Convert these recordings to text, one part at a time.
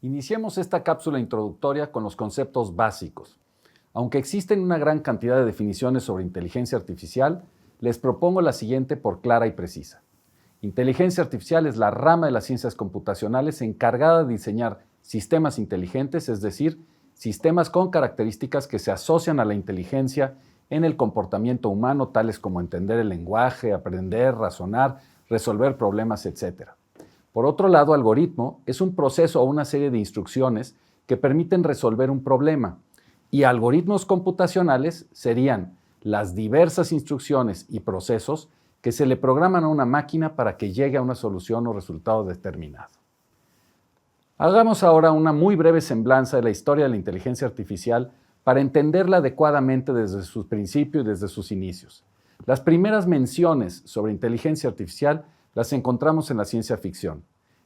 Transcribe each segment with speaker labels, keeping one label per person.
Speaker 1: Iniciemos esta cápsula introductoria con los conceptos básicos. Aunque existen una gran cantidad de definiciones sobre inteligencia artificial, les propongo la siguiente por clara y precisa. Inteligencia artificial es la rama de las ciencias computacionales encargada de diseñar sistemas inteligentes, es decir, sistemas con características que se asocian a la inteligencia en el comportamiento humano, tales como entender el lenguaje, aprender, razonar, resolver problemas, etc. Por otro lado, algoritmo es un proceso o una serie de instrucciones que permiten resolver un problema, y algoritmos computacionales serían las diversas instrucciones y procesos que se le programan a una máquina para que llegue a una solución o resultado determinado. Hagamos ahora una muy breve semblanza de la historia de la inteligencia artificial para entenderla adecuadamente desde sus principios y desde sus inicios. Las primeras menciones sobre inteligencia artificial las encontramos en la ciencia ficción.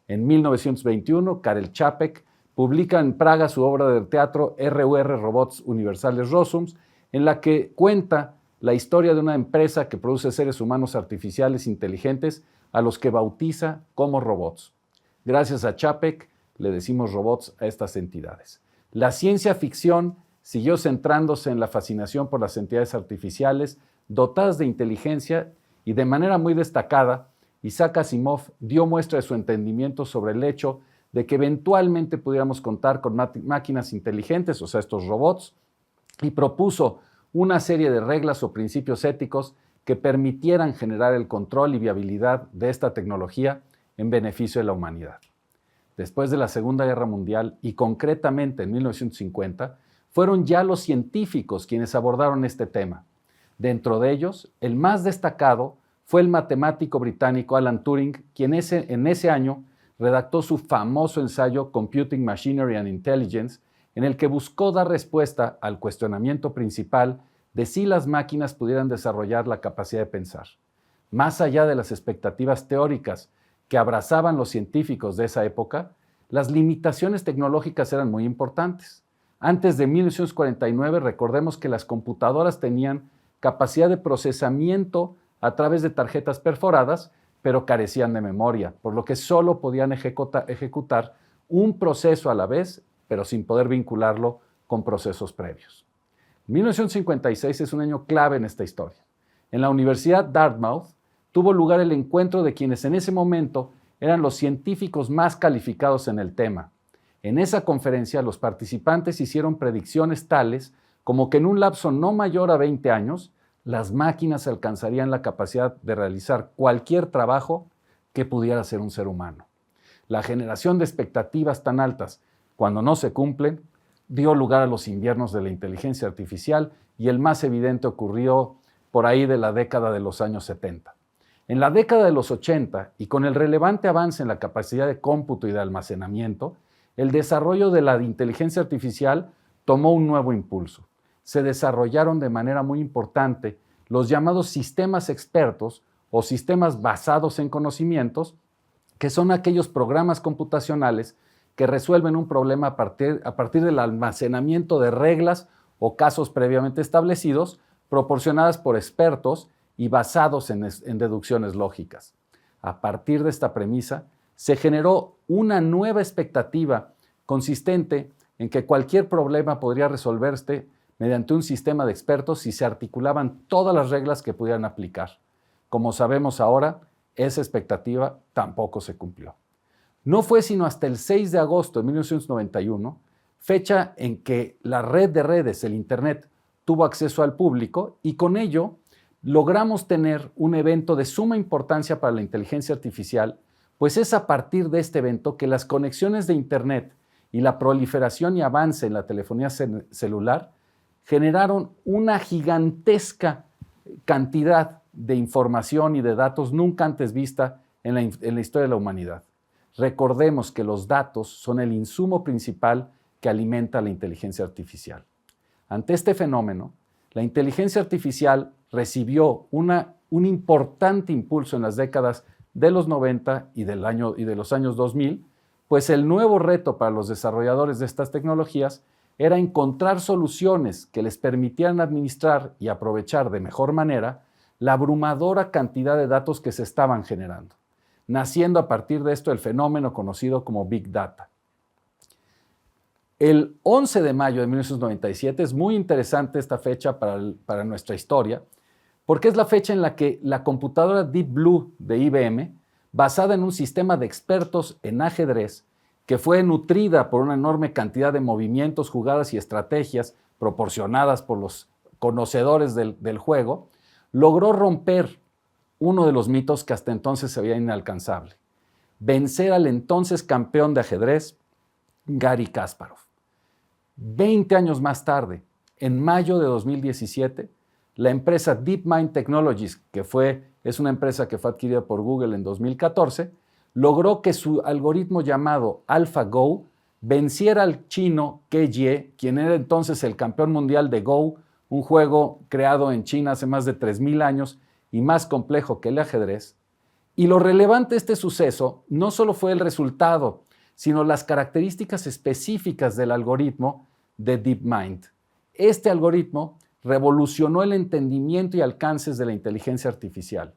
Speaker 1: En 1921, Karel Čapek publica en Praga su obra de teatro RUR, Robots Universales Rozums, en la que cuenta la historia de una empresa que produce seres humanos artificiales inteligentes a los que bautiza como robots. Gracias a Čapek le decimos robots a estas entidades. La ciencia ficción siguió centrándose en la fascinación por las entidades artificiales dotadas de inteligencia y de manera muy destacada, Isaac Asimov dio muestra de su entendimiento sobre el hecho de que eventualmente pudiéramos contar con máquinas inteligentes, o sea, estos robots, y propuso una serie de reglas o principios éticos que permitieran generar el control y viabilidad de esta tecnología en beneficio de la humanidad. Después de la Segunda Guerra Mundial, y concretamente en 1950, fueron ya los científicos quienes abordaron este tema. Dentro de ellos, el más destacado fue el matemático británico Alan Turing, quien en ese año redactó su famoso ensayo Computing Machinery and Intelligence, en el que buscó dar respuesta al cuestionamiento principal de si las máquinas pudieran desarrollar la capacidad de pensar. Más allá de las expectativas teóricas que abrazaban los científicos de esa época, las limitaciones tecnológicas eran muy importantes. Antes de 1949, recordemos que las computadoras tenían capacidad de procesamiento a través de tarjetas perforadas, pero carecían de memoria, por lo que solo podían ejecutar un proceso a la vez, pero sin poder vincularlo con procesos previos. 1956 es un año clave en esta historia. En la Universidad Dartmouth tuvo lugar el encuentro de quienes en ese momento eran los científicos más calificados en el tema. En esa conferencia, los participantes hicieron predicciones tales como que en un lapso no mayor a 20 años, las máquinas alcanzarían la capacidad de realizar cualquier trabajo que pudiera hacer un ser humano. La generación de expectativas tan altas, cuando no se cumplen, dio lugar a los inviernos de la inteligencia artificial, y el más evidente ocurrió por ahí de la década de los años 70. En la década de los 80, y con el relevante avance en la capacidad de cómputo y de almacenamiento, el desarrollo de la inteligencia artificial tomó un nuevo impulso. Se desarrollaron de manera muy importante los llamados sistemas expertos o sistemas basados en conocimientos, que son aquellos programas computacionales que resuelven un problema a partir del almacenamiento de reglas o casos previamente establecidos, proporcionadas por expertos y basados en deducciones lógicas. A partir de esta premisa, se generó una nueva expectativa consistente en que cualquier problema podría resolverse mediante un sistema de expertos si se articulaban todas las reglas que pudieran aplicar. Como sabemos ahora, esa expectativa tampoco se cumplió. No fue sino hasta el 6 de agosto de 1991, fecha en que la red de redes, el Internet, tuvo acceso al público, y con ello logramos tener un evento de suma importancia para la inteligencia artificial, pues es a partir de este evento que las conexiones de Internet y la proliferación y avance en la telefonía celular generaron una gigantesca cantidad de información y de datos nunca antes vista en la historia de la humanidad. Recordemos que los datos son el insumo principal que alimenta la inteligencia artificial. Ante este fenómeno, la inteligencia artificial recibió un importante impulso en las décadas de los 90 y de los años 2000, pues el nuevo reto para los desarrolladores de estas tecnologías era encontrar soluciones que les permitieran administrar y aprovechar de mejor manera la abrumadora cantidad de datos que se estaban generando, naciendo a partir de esto el fenómeno conocido como Big Data. El 11 de mayo de 1997 es muy interesante esta fecha para nuestra historia, porque es la fecha en la que la computadora Deep Blue de IBM, basada en un sistema de expertos en ajedrez, que fue nutrida por una enorme cantidad de movimientos, jugadas y estrategias proporcionadas por los conocedores del juego, logró romper uno de los mitos que hasta entonces se veía inalcanzable: vencer al entonces campeón de ajedrez, Garry Kasparov. 20 años más tarde, en mayo de 2017, la empresa DeepMind Technologies, que es una empresa que fue adquirida por Google en 2014, logró que su algoritmo llamado AlphaGo venciera al chino Ke Jie, quien era entonces el campeón mundial de Go, un juego creado en China hace más de 3,000 años y más complejo que el ajedrez. Y lo relevante de este suceso no solo fue el resultado, sino las características específicas del algoritmo de DeepMind. Este algoritmo revolucionó el entendimiento y alcances de la inteligencia artificial.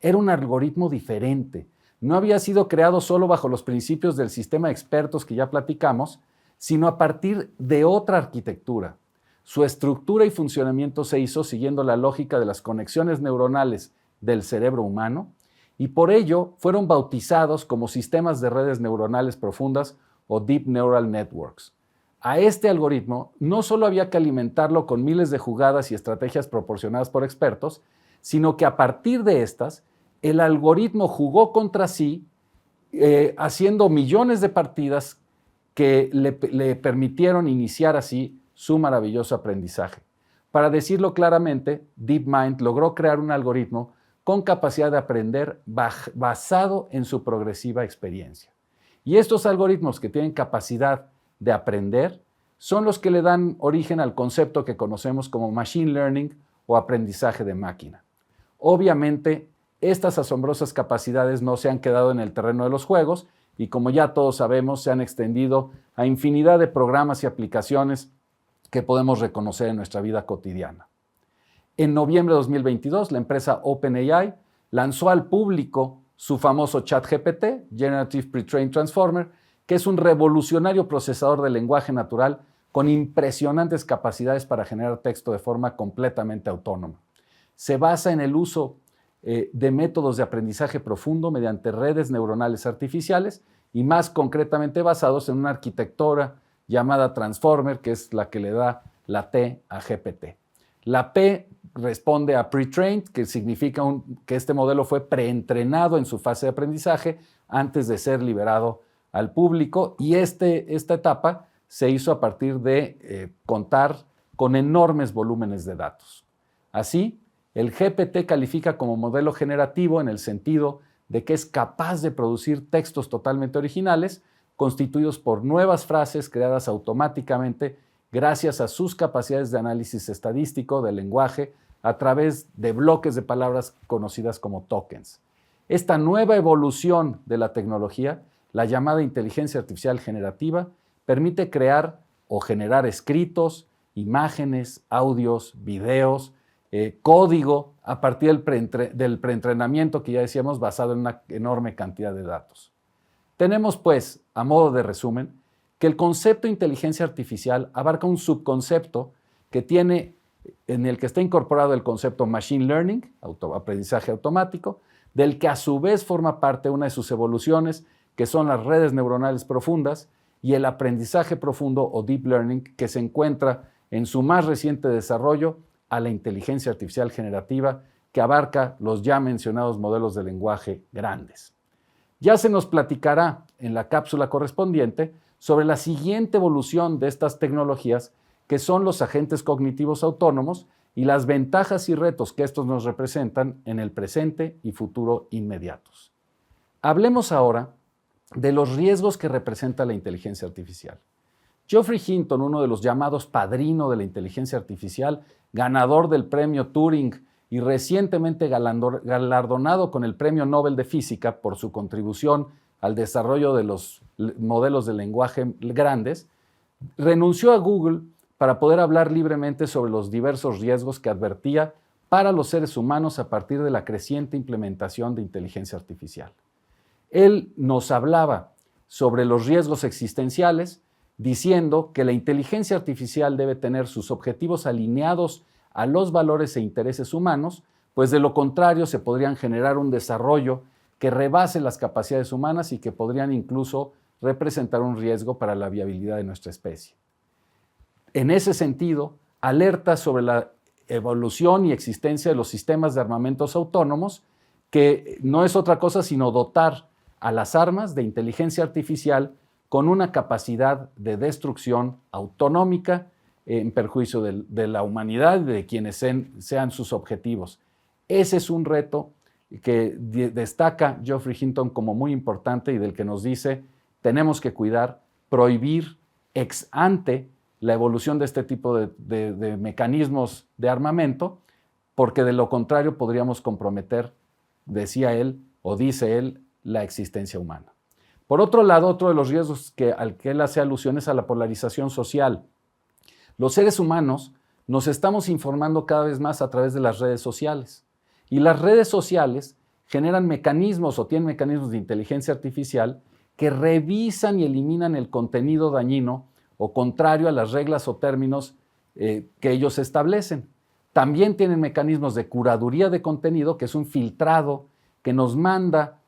Speaker 1: Era un algoritmo diferente. No había sido creado solo bajo los principios del sistema de expertos que ya platicamos, sino a partir de otra arquitectura. Su estructura y funcionamiento se hizo siguiendo la lógica de las conexiones neuronales del cerebro humano, y por ello fueron bautizados como sistemas de redes neuronales profundas o Deep Neural Networks. A este algoritmo no solo había que alimentarlo con miles de jugadas y estrategias proporcionadas por expertos, sino que a partir de estas, el algoritmo jugó contra sí, haciendo millones de partidas que le permitieron iniciar así su maravilloso aprendizaje. Para decirlo claramente, DeepMind logró crear un algoritmo con capacidad de aprender basado en su progresiva experiencia. Y estos algoritmos que tienen capacidad de aprender son los que le dan origen al concepto que conocemos como Machine Learning o aprendizaje de máquina. Obviamente, estas asombrosas capacidades no se han quedado en el terreno de los juegos y, como ya todos sabemos, se han extendido a infinidad de programas y aplicaciones que podemos reconocer en nuestra vida cotidiana. En noviembre de 2022, la empresa OpenAI lanzó al público su famoso ChatGPT, Generative Pre-trained Transformer, que es un revolucionario procesador de lenguaje natural con impresionantes capacidades para generar texto de forma completamente autónoma. Se basa en el uso de métodos de aprendizaje profundo mediante redes neuronales artificiales y más concretamente basados en una arquitectura llamada Transformer, que es la que le da la T a GPT. La P responde a pre-trained, que significa que este modelo fue preentrenado en su fase de aprendizaje antes de ser liberado al público, y esta etapa se hizo a partir de contar con enormes volúmenes de datos. Así, el GPT califica como modelo generativo en el sentido de que es capaz de producir textos totalmente originales, constituidos por nuevas frases creadas automáticamente gracias a sus capacidades de análisis estadístico del lenguaje a través de bloques de palabras conocidas como tokens. Esta nueva evolución de la tecnología, la llamada inteligencia artificial generativa, permite crear o generar escritos, imágenes, audios, videos, código a partir del preentrenamiento que ya decíamos, basado en una enorme cantidad de datos. Tenemos, pues, a modo de resumen, que el concepto de inteligencia artificial abarca un subconcepto en el que está incorporado el concepto Machine Learning, aprendizaje automático, del que a su vez forma parte una de sus evoluciones, que son las redes neuronales profundas, y el aprendizaje profundo o Deep Learning, que se encuentra en su más reciente desarrollo a la inteligencia artificial generativa, que abarca los ya mencionados modelos de lenguaje grandes. Ya se nos platicará en la cápsula correspondiente sobre la siguiente evolución de estas tecnologías, que son los agentes cognitivos autónomos, y las ventajas y retos que estos nos representan en el presente y futuro inmediatos. Hablemos ahora de los riesgos que representa la inteligencia artificial. Geoffrey Hinton, uno de los llamados padrino de la inteligencia artificial, ganador del premio Turing y recientemente galardonado con el Premio Nobel de Física por su contribución al desarrollo de los modelos de lenguaje grandes, renunció a Google para poder hablar libremente sobre los diversos riesgos que advertía para los seres humanos a partir de la creciente implementación de inteligencia artificial. Él nos hablaba sobre los riesgos existenciales diciendo que la inteligencia artificial debe tener sus objetivos alineados a los valores e intereses humanos, pues de lo contrario se podrían generar un desarrollo que rebase las capacidades humanas y que podrían incluso representar un riesgo para la viabilidad de nuestra especie. En ese sentido, alerta sobre la evolución y existencia de los sistemas de armamentos autónomos, que no es otra cosa sino dotar a las armas de inteligencia artificial con una capacidad de destrucción autonómica en perjuicio de la humanidad y de quienes sean sus objetivos. Ese es un reto que destaca Geoffrey Hinton como muy importante y del que nos dice tenemos que cuidar, prohibir ex ante la evolución de este tipo de mecanismos de armamento, porque de lo contrario podríamos comprometer, decía él o dice él, la existencia humana. Por otro lado, otro de los riesgos al que él hace alusión es a la polarización social. Los seres humanos nos estamos informando cada vez más a través de las redes sociales. Y las redes sociales generan mecanismos o tienen mecanismos de inteligencia artificial que revisan y eliminan el contenido dañino o contrario a las reglas o términos que ellos establecen. También tienen mecanismos de curaduría de contenido, que es un filtrado que nos manda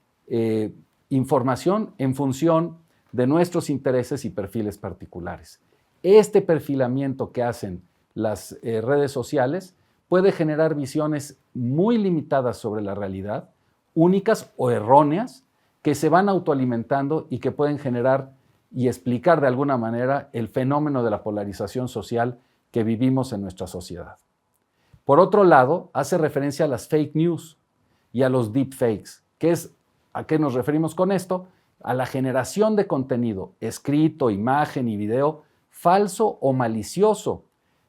Speaker 1: información en función de nuestros intereses y perfiles particulares. Este perfilamiento que hacen las redes sociales puede generar visiones muy limitadas sobre la realidad, únicas o erróneas, que se van autoalimentando y que pueden generar y explicar de alguna manera el fenómeno de la polarización social que vivimos en nuestra sociedad. Por otro lado, hace referencia a las fake news y a los deepfakes, que es ¿a qué nos referimos con esto? A la generación de contenido escrito, imagen y video falso o malicioso,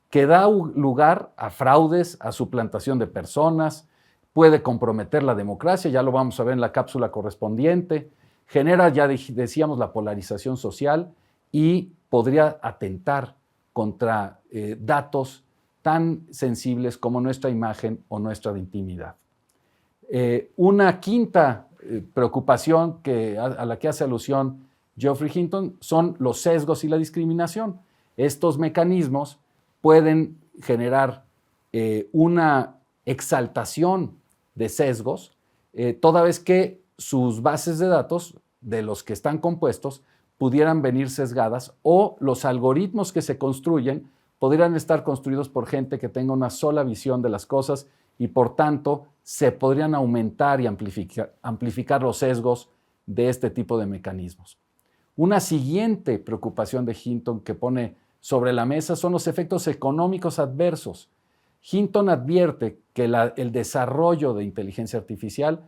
Speaker 1: que da lugar a fraudes, a suplantación de personas, puede comprometer la democracia, ya lo vamos a ver en la cápsula correspondiente, genera, ya decíamos, la polarización social y podría atentar contra datos tan sensibles como nuestra imagen o nuestra intimidad. Una quinta preocupación a la que hace alusión Geoffrey Hinton son los sesgos y la discriminación. Estos mecanismos pueden generar una exaltación de sesgos, toda vez que sus bases de datos, de los que están compuestos, pudieran venir sesgadas o los algoritmos que se construyen podrían estar construidos por gente que tenga una sola visión de las cosas y por tanto se podrían aumentar y amplificar los sesgos de este tipo de mecanismos. Una siguiente preocupación de Hinton que pone sobre la mesa son los efectos económicos adversos. Hinton advierte que el desarrollo de inteligencia artificial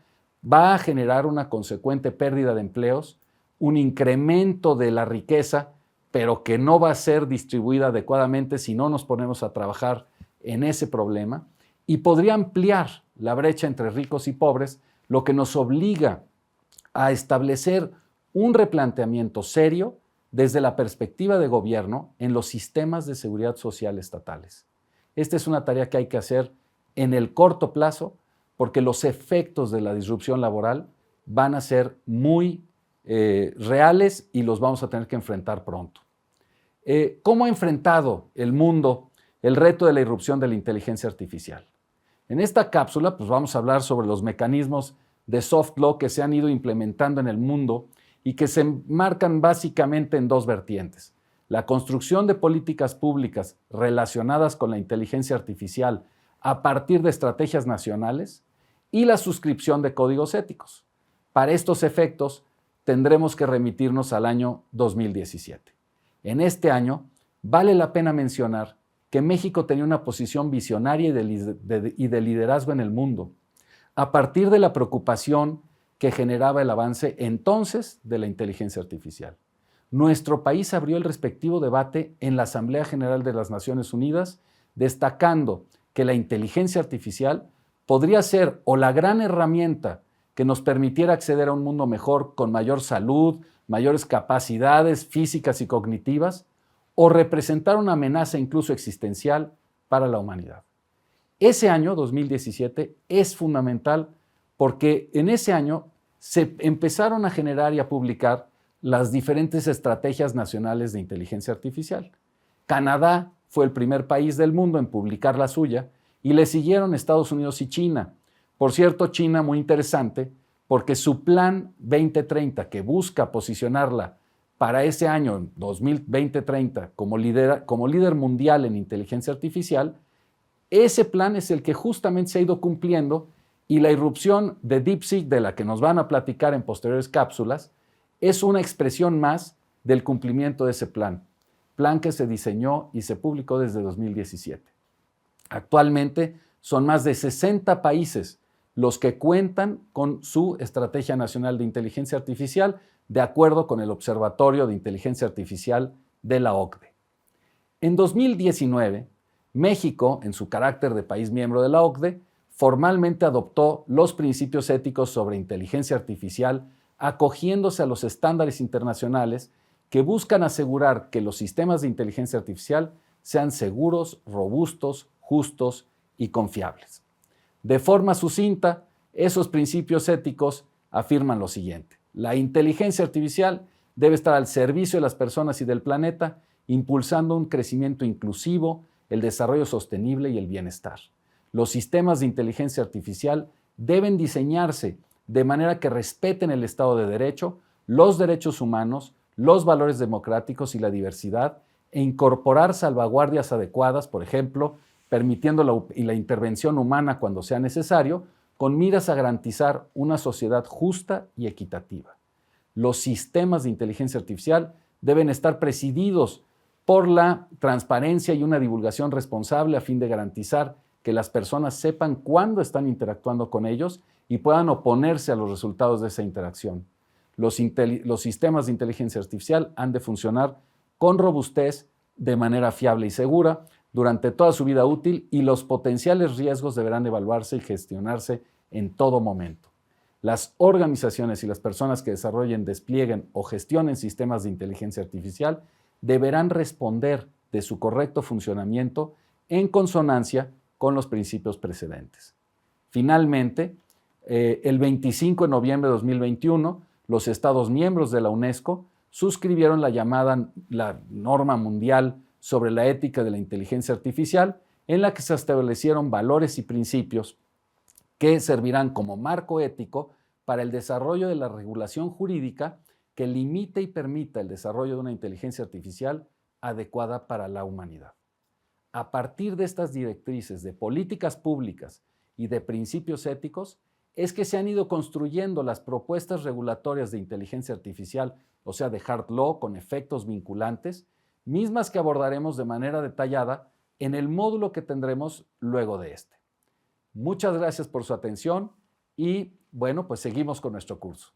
Speaker 1: va a generar una consecuente pérdida de empleos, un incremento de la riqueza, pero que no va a ser distribuida adecuadamente si no nos ponemos a trabajar en ese problema, y podría ampliar la brecha entre ricos y pobres, lo que nos obliga a establecer un replanteamiento serio desde la perspectiva de gobierno en los sistemas de seguridad social estatales. Esta es una tarea que hay que hacer en el corto plazo porque los efectos de la disrupción laboral van a ser muy reales y los vamos a tener que enfrentar pronto. ¿Cómo ha enfrentado el mundo el reto de la irrupción de la inteligencia artificial? En esta cápsula pues vamos a hablar sobre los mecanismos de soft law que se han ido implementando en el mundo y que se marcan básicamente en dos vertientes: la construcción de políticas públicas relacionadas con la inteligencia artificial a partir de estrategias nacionales y la suscripción de códigos éticos. Para estos efectos tendremos que remitirnos al año 2017. En este año vale la pena mencionar que México tenía una posición visionaria y de liderazgo en el mundo, a partir de la preocupación que generaba el avance entonces de la inteligencia artificial. Nuestro país abrió el respectivo debate en la Asamblea General de las Naciones Unidas, destacando que la inteligencia artificial podría ser o la gran herramienta que nos permitiera acceder a un mundo mejor con mayor salud, mayores capacidades físicas y cognitivas, o representar una amenaza incluso existencial para la humanidad. Ese año, 2017, es fundamental porque en ese año se empezaron a generar y a publicar las diferentes estrategias nacionales de inteligencia artificial. Canadá fue el primer país del mundo en publicar la suya y le siguieron Estados Unidos y China. Por cierto, China muy interesante porque su plan 2030, que busca posicionarla para ese año 2030 como líder mundial en inteligencia artificial, ese plan es el que justamente se ha ido cumpliendo y la irrupción de DeepSeek, de la que nos van a platicar en posteriores cápsulas, es una expresión más del cumplimiento de ese plan que se diseñó y se publicó desde 2017. Actualmente son más de 60 países los que cuentan con su Estrategia Nacional de Inteligencia Artificial, de acuerdo con el Observatorio de Inteligencia Artificial de la OCDE. En 2019, México, en su carácter de país miembro de la OCDE, formalmente adoptó los principios éticos sobre inteligencia artificial, acogiéndose a los estándares internacionales que buscan asegurar que los sistemas de inteligencia artificial sean seguros, robustos, justos y confiables. De forma sucinta, esos principios éticos afirman lo siguiente: la inteligencia artificial debe estar al servicio de las personas y del planeta, impulsando un crecimiento inclusivo, el desarrollo sostenible y el bienestar. Los sistemas de inteligencia artificial deben diseñarse de manera que respeten el Estado de Derecho, los derechos humanos, los valores democráticos y la diversidad, e incorporar salvaguardias adecuadas, por ejemplo, permitiendo la intervención humana cuando sea necesario, con miras a garantizar una sociedad justa y equitativa. Los sistemas de inteligencia artificial deben estar presididos por la transparencia y una divulgación responsable a fin de garantizar que las personas sepan cuándo están interactuando con ellos y puedan oponerse a los resultados de esa interacción. Los sistemas de inteligencia artificial han de funcionar con robustez, de manera fiable y segura, durante toda su vida útil, y los potenciales riesgos deberán evaluarse y gestionarse en todo momento. Las organizaciones y las personas que desarrollen, desplieguen o gestionen sistemas de inteligencia artificial deberán responder de su correcto funcionamiento en consonancia con los principios precedentes. Finalmente, el 25 de noviembre de 2021, los Estados miembros de la UNESCO suscribieron la norma mundial sobre la ética de la inteligencia artificial, en la que se establecieron valores y principios que servirán como marco ético para el desarrollo de la regulación jurídica que limite y permita el desarrollo de una inteligencia artificial adecuada para la humanidad. A partir de estas directrices de políticas públicas y de principios éticos, es que se han ido construyendo las propuestas regulatorias de inteligencia artificial, o sea, de hard law con efectos vinculantes, mismas que abordaremos de manera detallada en el módulo que tendremos luego de este. Muchas gracias por su atención y, bueno, pues seguimos con nuestro curso.